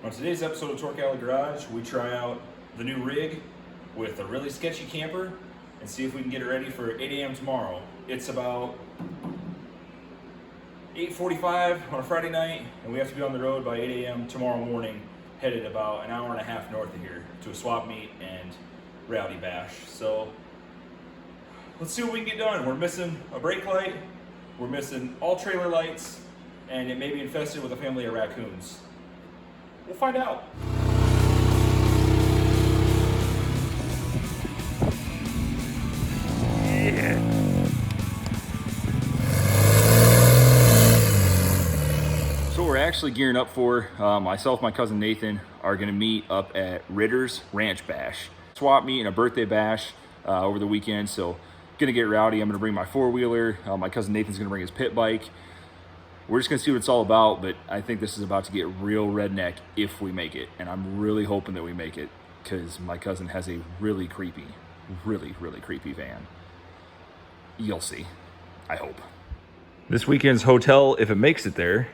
On today's episode of Torque Alley Garage, we try out the new rig with a really sketchy camper and see if we can get it ready for 8 a.m. tomorrow. It's about 8:45 on a Friday night, and we have to be on the road by 8 a.m. tomorrow morning, headed about an hour and a half north of here to a swap meet and rowdy bash. So let's see what we can get done. We're missing a brake light, we're missing all trailer lights, and it may be infested with a family of raccoons. We'll find out. Yeah. So we're actually gearing up for, myself, my cousin Nathan are gonna meet up at Ritter's Ranch Bash. Swap meet and a birthday bash over the weekend, so gonna get rowdy. I'm gonna bring my four-wheeler. My cousin Nathan's gonna bring his pit bike. We're just gonna see what it's all about, but I think this is about to get real redneck if we make it. And I'm really hoping that we make it because my cousin has a really creepy van. You'll see, I hope. This weekend's hotel, if it makes it there,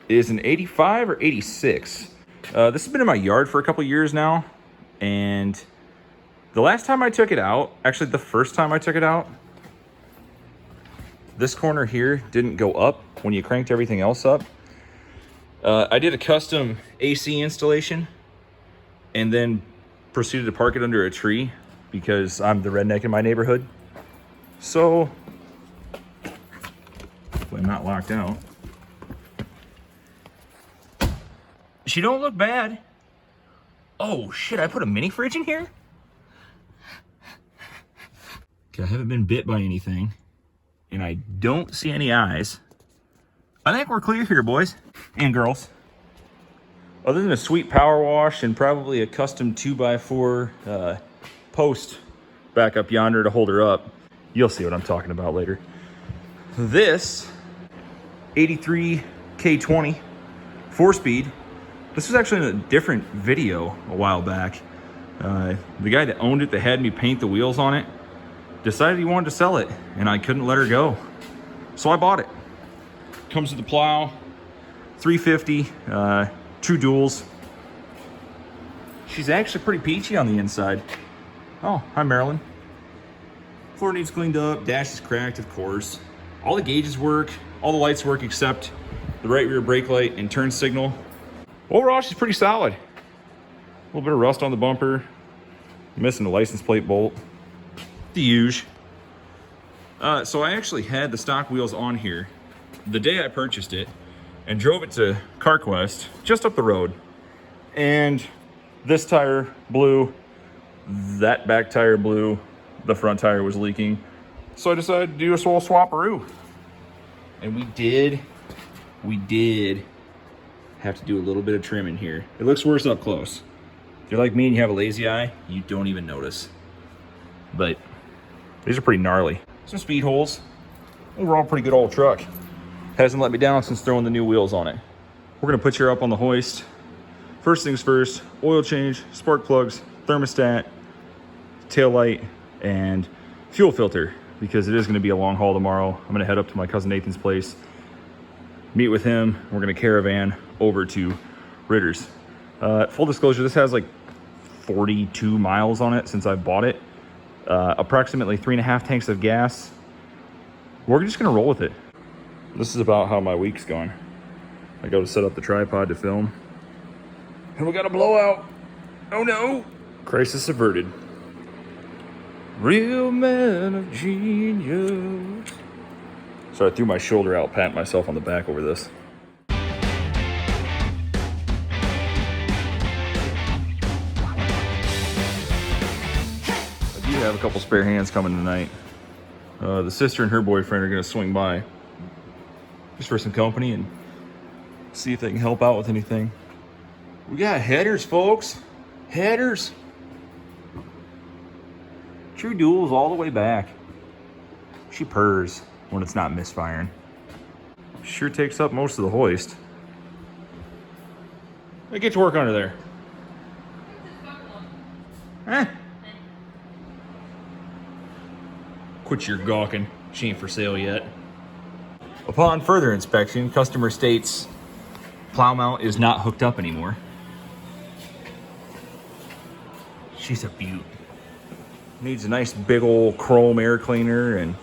is an 85 or 86. This has been in my yard for a couple years now. And the last time I took it out, actually the first time I took it out, this corner here didn't go up when you cranked everything else up. I did a custom AC installation and then proceeded to park it under a tree because I'm the redneck in my neighborhood. So, I'm not locked out. She don't look bad. Oh shit, I put a mini fridge in here? Okay, I haven't been bit by anything. And I don't see any eyes. I think we're clear here, boys and girls. Other than a sweet power wash and probably a custom 2x4 post back up yonder to hold her up, you'll see what I'm talking about later. This 83 K20 4-speed. This was actually in a different video a while back. The guy that owned it, that had me paint the wheels on it, decided he wanted to sell it, and I couldn't let her go. So I bought it. Comes with the plow, 350, true duals. She's actually pretty peachy on the inside. Oh, hi Marilyn. Floor needs cleaned up, dash is cracked, of course. All the gauges work, all the lights work except the right rear brake light and turn signal. Overall, she's pretty solid. A little bit of rust on the bumper, missing the license plate bolt. The huge. So I actually had the stock wheels on here the day I purchased it and drove it to CarQuest just up the road. And this tire blew, that back tire blew, the front tire was leaking. So I decided to do a little swap-a-roo. And we did have to do a little bit of trim in here. It looks worse up close. If you're like me and you have a lazy eye, you don't even notice. But these are pretty gnarly. Some speed holes. Overall, pretty good old truck. Hasn't let me down since throwing the new wheels on it. We're gonna put her up on the hoist. First things first, oil change, spark plugs, thermostat, tail light, and fuel filter, because it is gonna be a long haul tomorrow. I'm gonna head up to my cousin Nathan's place, meet with him. We're gonna caravan over to Ritter's. Full disclosure, this has like 42 miles on it since I bought it. Approximately 3.5 tanks of gas. We're just gonna roll with it. This is about how my week's going. I go to set up the tripod to film, and we got a blowout. Oh no! Crisis averted. Real man of genius. So I threw my shoulder out, patting myself on the back over this. Have a couple spare hands coming tonight. The sister and her boyfriend are gonna swing by just for some company and see if they can help out with anything. We got headers, folks. Headers. True duals all the way back. She purrs when it's not misfiring. Sure takes up most of the hoist. Hey, get to work under there. Eh? Quit your gawking. She ain't for sale yet. Upon further inspection, customer states plow mount is not hooked up anymore. She's a beaut. Needs a nice big old chrome air cleaner and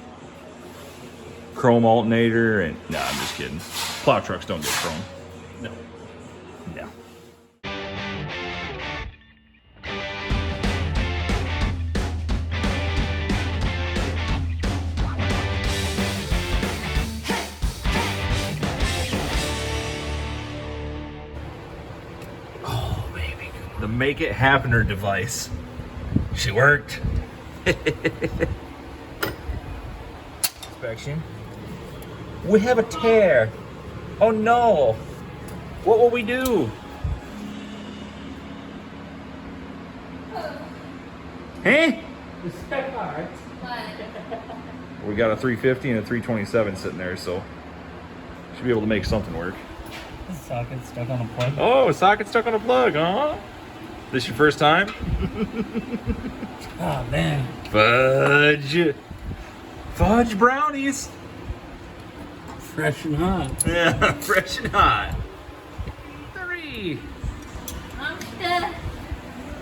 chrome alternator and nah, I'm just kidding. Plow trucks don't get chrome. No. No. Oh baby, the Make It Happener device. She worked. Inspection. We have a tear. Oh no. What will we do? Hey? We got a 350 and a 327 sitting there, so should be able to make something work. The socket stuck on a plug. Oh, a socket stuck on a plug, huh? This your first time? Oh man. Fudge. Fudge brownies. Fresh and hot. Yeah, fresh and hot. 3.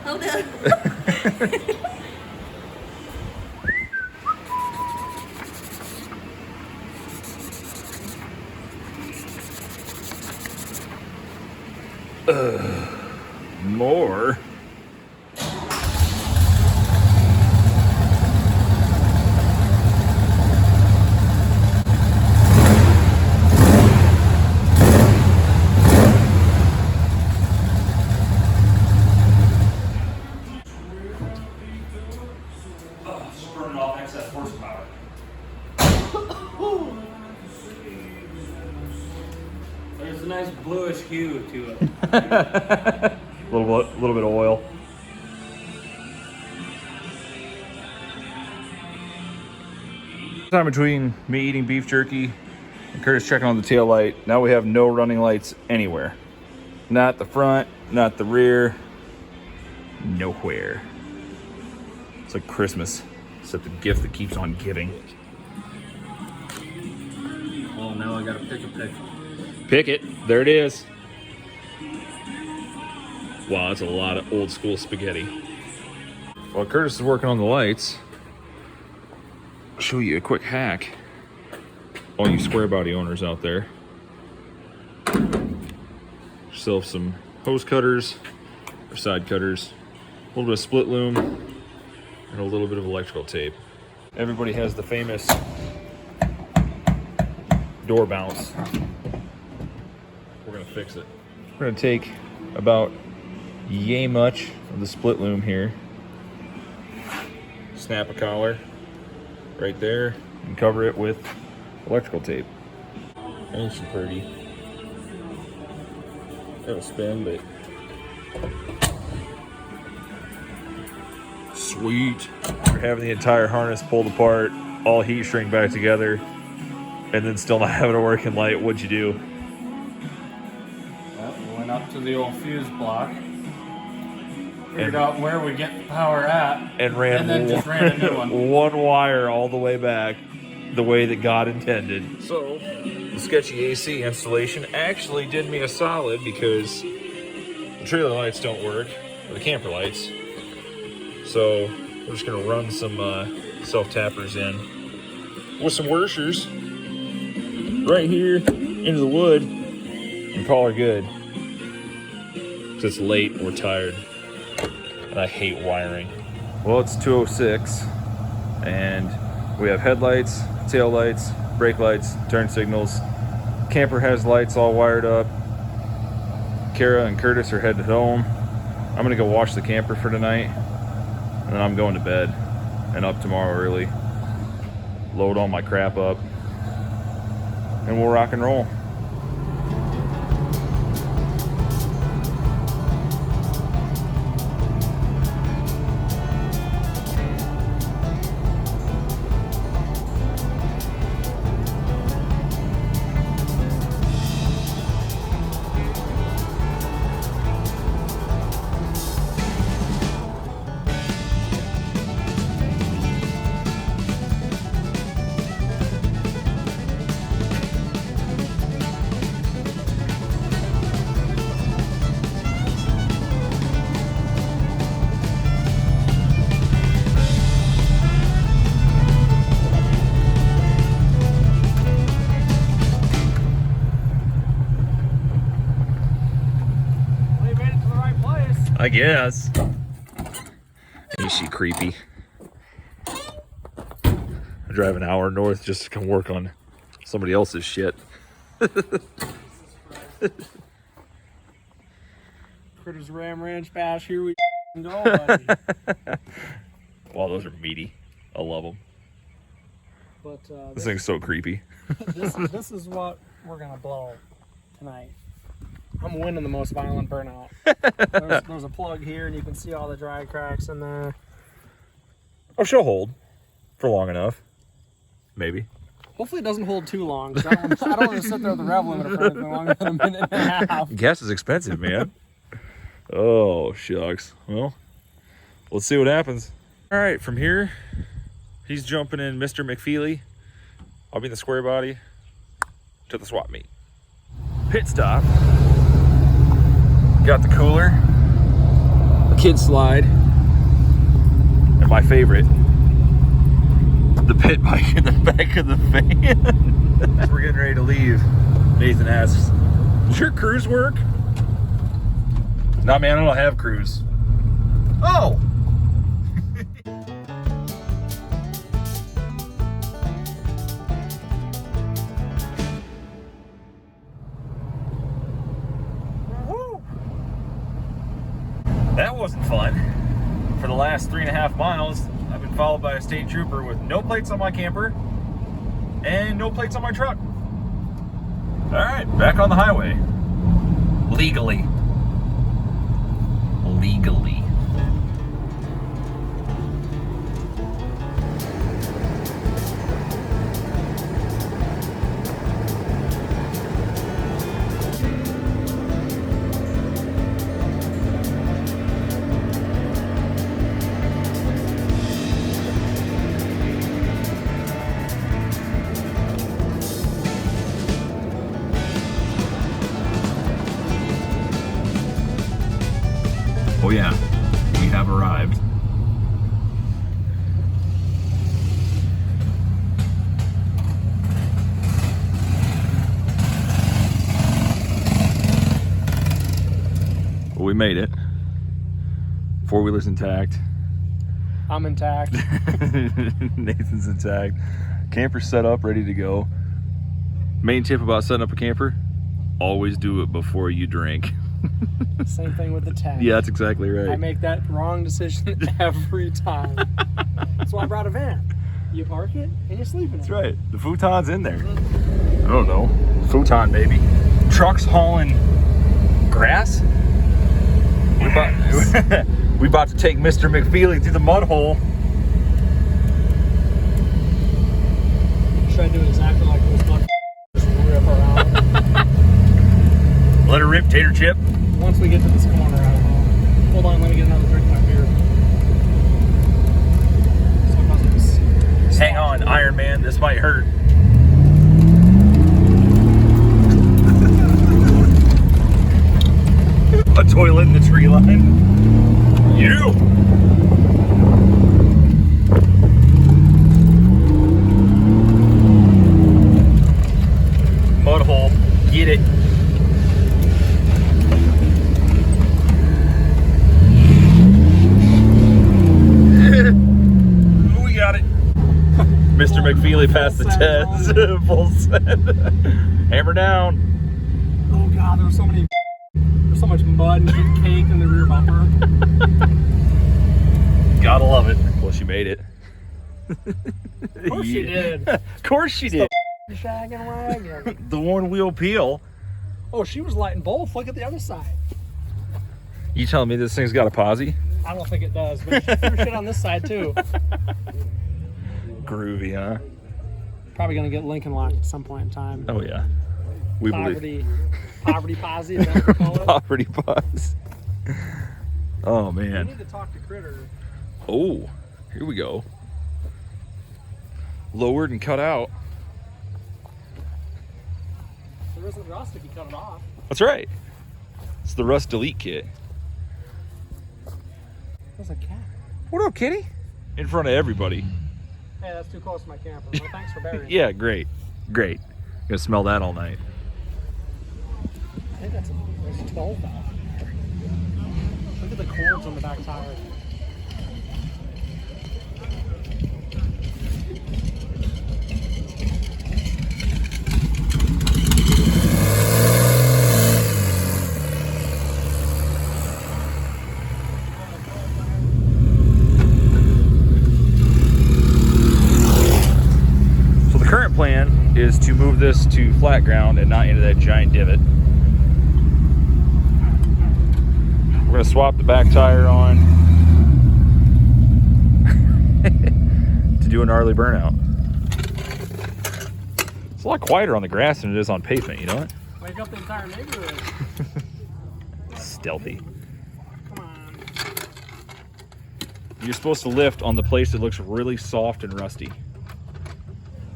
Hold up. More. Burning off excess horsepower. There's a nice bluish hue to it. A little bit of oil. Time between me eating beef jerky and Curtis checking on the tail light. Now we have no running lights anywhere. Not the front, not the rear, nowhere. It's like Christmas, except the gift that keeps on giving. Oh, now I gotta pick a pick. Pick it. There it is. Wow, that's a lot of old school spaghetti. While Curtis is working on the lights, I'll show you a quick hack. All you square body owners out there. Yourself some hose cutters or side cutters, a little bit of split loom, and a little bit of electrical tape. Everybody has the famous door bounce. We're gonna fix it. We're gonna take about yay much of the split loom here, snap a collar right there, and cover it with electrical tape. Ain't she pretty? It'll spin, but sweet. We're having the entire harness pulled apart, all heat shrink back together, and then still not having a working light. What'd you do? Well, we went up to the old fuse block, figured out where we get the power at, And ran, and then just ran a new one. one wire all the way back the way that God intended. So the sketchy AC installation actually did me a solid because the trailer lights don't work, or the camper lights. So we're just gonna run some self-tappers in with some washers right here into the wood and call her good. 'Cause it's late and we're tired. And I hate wiring. Well, it's 2:06 and we have headlights, tail lights, brake lights, turn signals. Camper has lights all wired up. Kara and Curtis are headed home. I'm gonna go wash the camper for tonight, and then I'm going to bed and up tomorrow early. Load all my crap up, and we'll rock and roll. I guess. Ain't she creepy? I drive an hour north just to come work on somebody else's shit. Critters Ram Ranch Bash, here we go, buddy. Wow, those are meaty. I love them. But This thing's so creepy. this is what we're gonna blow tonight. I'm winning the most violent burnout. There's a plug here, and you can see all the dry cracks in there. Oh, she'll hold for long enough. Maybe. Hopefully it doesn't hold too long, because I don't want to sit there with the rev limiter for anything longer than a minute and a half. Gas is expensive, man. Oh, shucks. Well, let's see what happens. All right, from here, he's jumping in Mr. McFeely. I'll be in the square body to the swap meet. Pit stop. Got the cooler, the kid slide, and my favorite, the pit bike in the back of the van. As we're getting ready to leave, Nathan asks, "Does your cruise work?" Nah, man, I don't have cruise. Oh! That wasn't fun. For the last 3.5 miles, I've been followed by a state trooper with no plates on my camper and no plates on my truck. All right, back on the highway. Legally. Oh yeah, we have arrived. Well, we made it. Four-wheeler's intact. I'm intact. Nathan's intact. Camper's set up, ready to go. Main tip about setting up a camper, always do it before you drink. Same thing with the tent. Yeah, that's exactly right. I make that wrong decision every time. That's why I brought a van. You park it and you sleep in it. That's right. The futon's in there. I don't know. Futon, baby. Trucks hauling grass. We about to take Mr. McFeely through the mud hole. Should I do exactly like this one? Just rip her out. Let her rip, tater chip. Once we get to this corner, I don't know. Hold on, let me get another drink of my beer. Hang on, Iron Man. This might hurt. A toilet in the tree line. You! Mud hole. Get it. We got it. Mr. McFeely passed the test. Full send. Hammer down. Oh god, there's so much mud and cake in the rear bumper. Gotta love it. Well, she made it. Of course she did. Of course she did. Shagging wagon. The one wheel peel. Oh, she was lighting both. Look at the other side. You telling me this thing's got a posi? I don't think it does, but she threw shit on this side too. Groovy, huh? Probably gonna get Lincoln locked at some point in time. Oh yeah. We believe. Poverty posse, is that what you call it? Poverty pause. Oh We man. need to talk to Critter. Oh, here we go. Lowered and cut out. There isn't rust if you cut it off. That's right. It's the rust delete kit. There's a cat. What up, kitty? In front of everybody. Hey, that's too close to my camper. Well, thanks for burying it. Yeah, great. Great. Gonna smell that all night. I think there's 12 now. Look at the cords on the back tire. So the current plan is to move this to flat ground and not into that giant divot. We're gonna swap the back tire on to do a gnarly burnout. It's a lot quieter on the grass than it is on pavement, you know what? Wake up the entire neighborhood. Stealthy. Come on. You're supposed to lift on the place that looks really soft and rusty.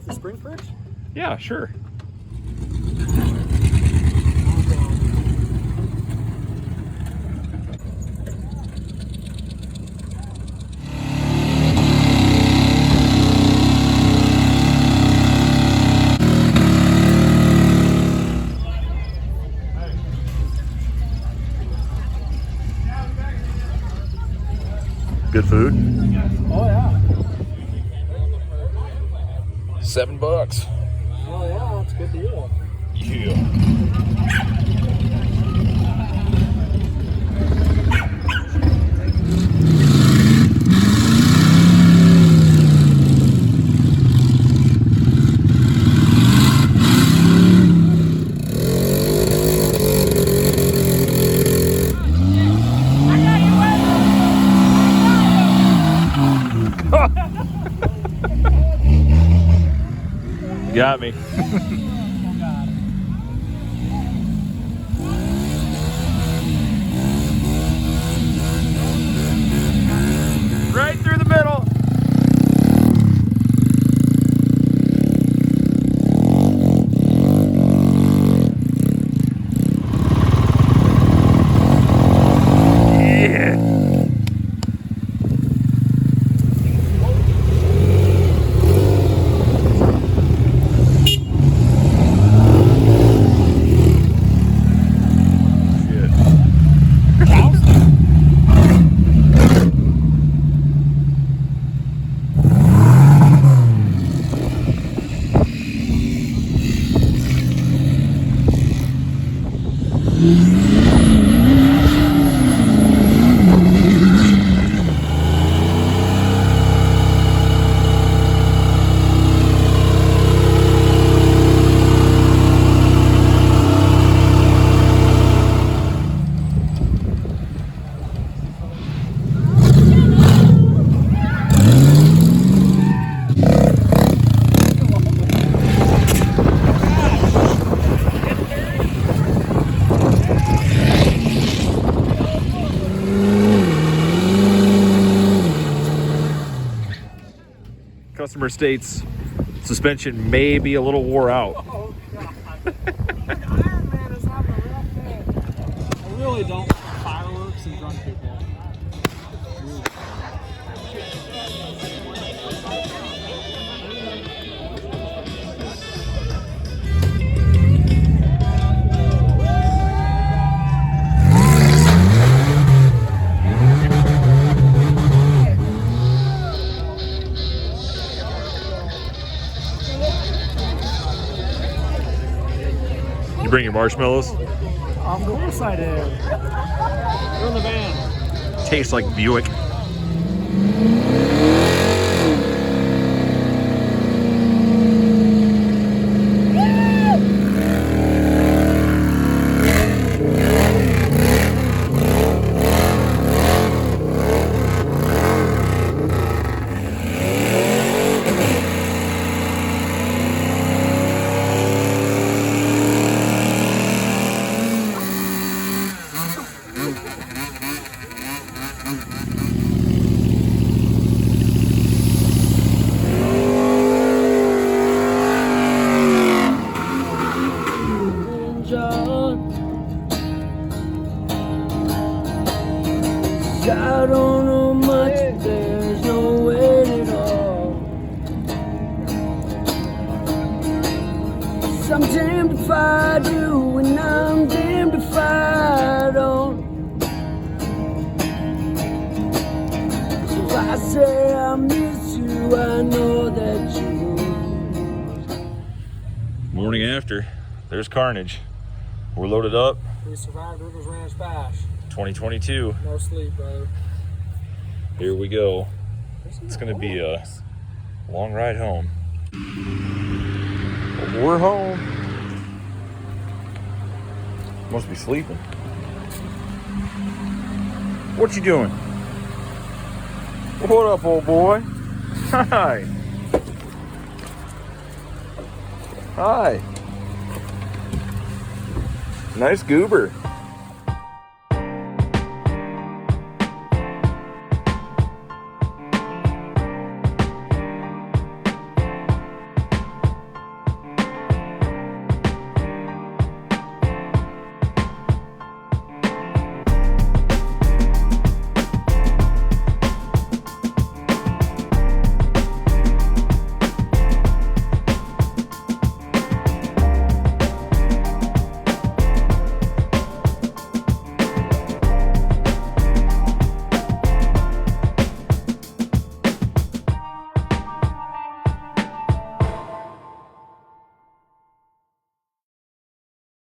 The spring perch? Yeah, sure. Good food. Oh yeah. $7. Oh yeah, it's a good deal. Yeah. Got me. Right through the middle. Yeah. Customer states suspension may be a little wore out. Oh god. Iron Man is having a rough day. I really don't like fireworks and drunk people. You bring your marshmallows? Of course I did. They're in the van. Tastes like Buick. I don't know much, there's no way at all. So I'm damned if I do, and I'm damned if I don't. say I miss you, I know that you will. Morning after. There's carnage. We're loaded up. We survived Ritter's Ranch Bash. 2022. No sleep, brother. Here we go. It's gonna be a long ride home. We're home. Must be sleeping. What you doing? What up, old boy? Hi. Hi. Nice goober.